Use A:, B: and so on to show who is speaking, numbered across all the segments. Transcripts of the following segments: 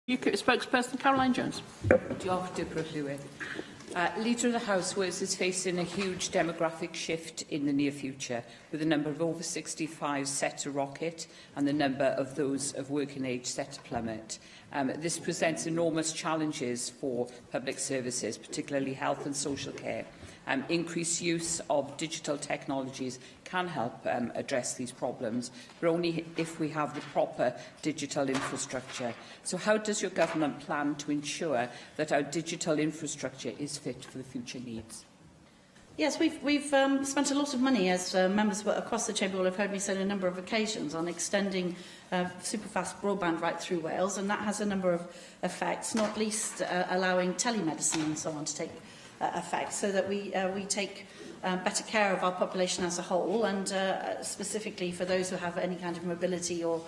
A: UKIP spokesperson Caroline Jones.
B: Leader of the House, Wales is facing a huge demographic shift in the near future, with the number of over 65s set to rocket and the number of those of working age set to plummet. This presents enormous challenges for public services, particularly health and social care. Increased use of digital technologies can help address these problems, but only if we have the proper digital infrastructure. So how does your government plan to ensure that our digital infrastructure is fit for the future needs?
C: Yes, we've spent a lot of money, as members across the Chamber will have heard me say on a number of occasions, on extending superfast broadband right through Wales, and that has a number of effects, not least allowing telemedicine and so on to take effect, so that we take better care of our population as a whole, and specifically for those who have any kind of mobility or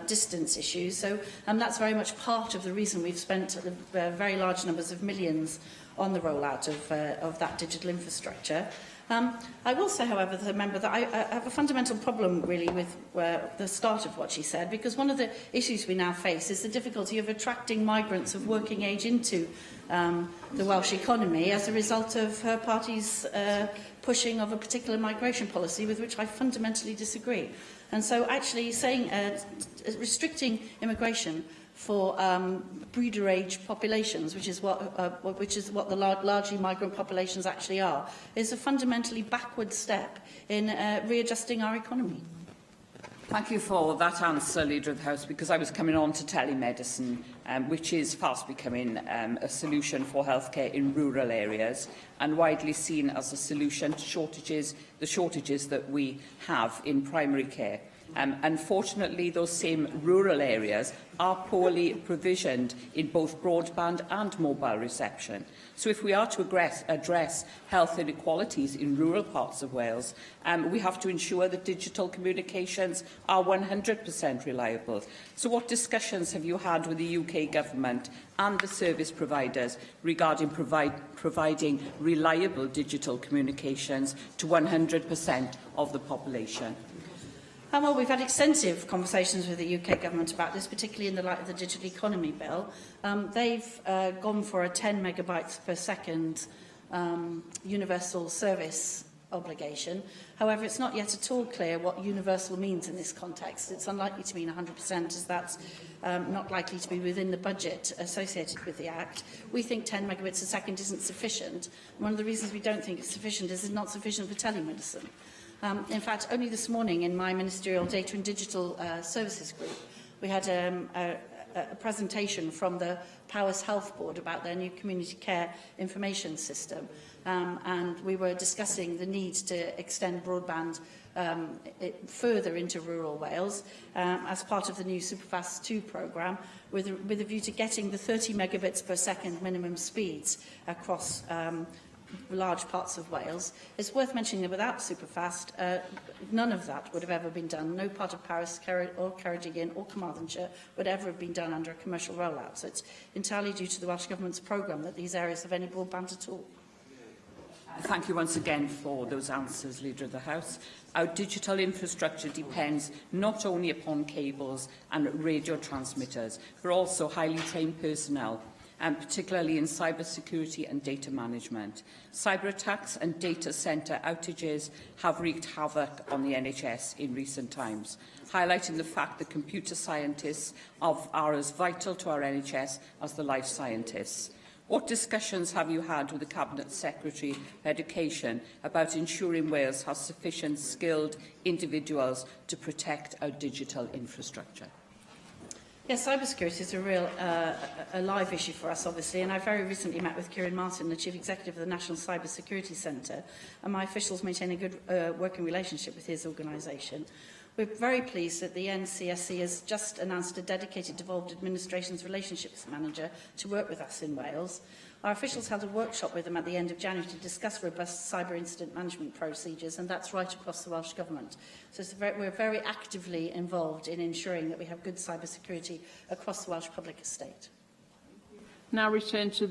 C: distance issues. So that's very much part of the reason we've spent very large numbers of millions on the rollout of that digital infrastructure. I will say, however, to the member that I have a fundamental problem really with the start of what she said, because one of the issues we now face is the difficulty of attracting migrants of working age into the Welsh economy as a result of her party's pushing of a particular migration policy with which I fundamentally disagree. And so actually saying restricting immigration for breeder-age populations, which is what the largely migrant populations actually are, is a fundamentally backward step in readjusting our economy.
B: Thank you for that answer, Leader of the House, because I was coming on to telemedicine, which is fast becoming a solution for healthcare in rural areas and widely seen as a solution to the shortages that we have in primary care. Unfortunately, those same rural areas are poorly provisioned in both broadband and mobile reception. So if we are to address health inequalities in rural parts of Wales, we have to ensure that digital communications are 100% reliable. So what discussions have you had with the UK Government and the service providers regarding providing reliable digital communications to 100% of the population?
C: Well, we've had extensive conversations with the UK Government about this, particularly in the light of the Digital Economy Bill. They've gone for a 10 megabytes per second universal service obligation. However, it's not yet at all clear what universal means in this context. It's unlikely to mean 100%, as that's not likely to be within the budget associated with the Act. We think 10 megabits a second isn't sufficient. One of the reasons we don't think it's sufficient is it's not sufficient for telemedicine. In fact, only this morning in my Ministerial Data and Digital Services Group, we had a presentation from the Powers Health Board about their new community care information system. And we were discussing the need to extend broadband further into rural Wales as part of the new Superfast 2 programme, with a view to getting the 30 megabits per second minimum speeds across large parts of Wales. It's worth mentioning that without Superfast, none of that would have ever been done. No part of Paris or Ceredigion or Carmarthenshire would ever have been done under a commercial rollout. So it's entirely due to the Welsh Government's programme that these areas have any broadband at all.
B: Thank you once again for those answers, Leader of the House. Our digital infrastructure depends not only upon cables and radio transmitters, but also highly trained personnel, and particularly in cybersecurity and data management. Cyber attacks and data centre outages have wreaked havoc on the NHS in recent times, highlighting the fact that computer scientists are as vital to our NHS as the life scientists. What discussions have you had with the Cabinet Secretary for Education about ensuring Wales has sufficient skilled individuals to protect our digital infrastructure?
C: Yes, cybersecurity is a real a live issue for us, obviously, and I very recently met with Kieran Martin, the Chief Executive of the National Cybersecurity Centre, and my officials maintain a good working relationship with his organisation. We're very pleased that the NCSC has just announced a dedicated devolved administrations relationships manager to work with us in Wales. Our officials held a workshop with them at the end of January to discuss robust cyber incident management procedures, and that's right across the Welsh Government. So we're very actively involved in ensuring that we have good cyber security across the Welsh public estate.
A: Now return to